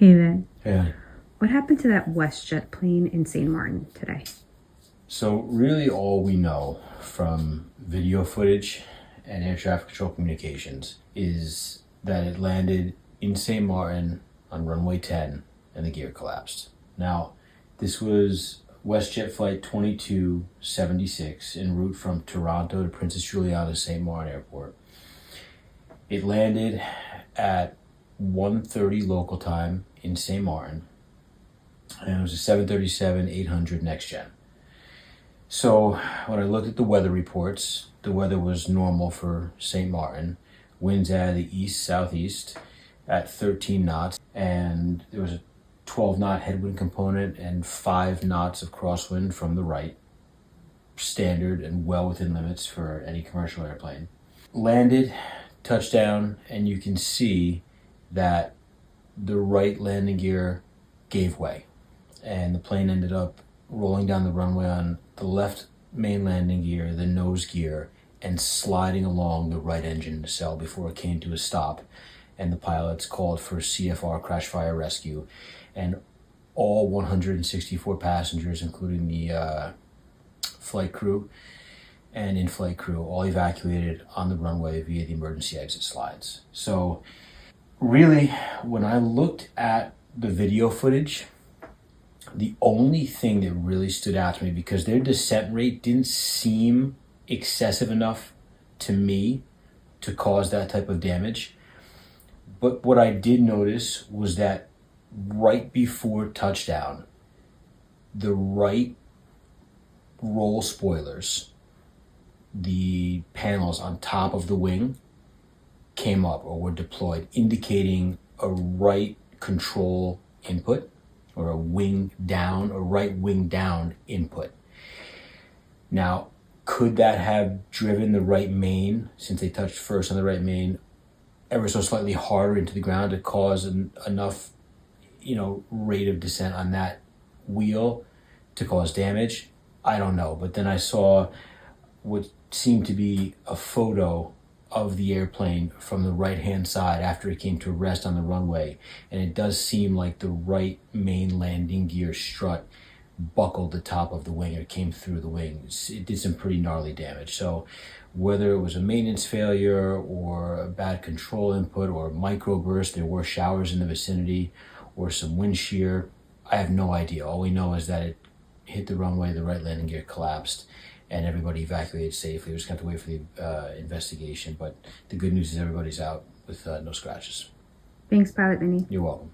Hey there. Yeah. What happened to that WestJet plane in St. Maarten today? So really all we know from video footage and air traffic control communications is that it landed in St. Maarten on runway 10 and the gear collapsed. Now, this was WestJet flight 2276 en route from Toronto to Princess Juliana St. Maarten Airport. It landed at 1:30 local time in St. Maarten, and it was a 737-800 next gen. So when I looked at the weather reports, the weather was normal for St. Maarten. Winds out of the east-southeast at 13 knots, and there was a 12-knot headwind component and 5 knots of crosswind from the right. Standard and well within limits for any commercial airplane. Landed, touchdown, and you can see that the right landing gear gave way, and the plane ended up rolling down the runway on the left main landing gear, the nose gear, and sliding along the right engine nacelle before it came to a stop. And the pilots called for CFR, crash fire rescue, and all 164 passengers, including the flight crew and in-flight crew, all evacuated on the runway via the emergency exit slides. So really, when I looked at the video footage, the only thing that really stood out to me, because their descent rate didn't seem excessive enough to me to cause that type of damage. But what I did notice was that right before touchdown, the right roll spoilers, the panels on top of the wing, came up or were deployed, indicating a right control input or a wing down, or right wing down input. Now, could that have driven the right main, since they touched first on the right main, ever so slightly harder into the ground to cause enough, rate of descent on that wheel to cause damage? I don't know. But then I saw what seemed to be a photo of the airplane from the right-hand side after it came to rest on the runway, and it does seem like the right main landing gear strut buckled the top of the wing, or came through the wings. It did some pretty gnarly damage. So whether it was a maintenance failure or a bad control input or a microburst, there were showers in the vicinity, or some wind shear, I have no idea. All we know is that it hit the runway, the right landing gear collapsed, and everybody evacuated safely. We just have to wait for the investigation. But the good news is everybody's out with no scratches. Thanks, Pilot Vinny. You're welcome.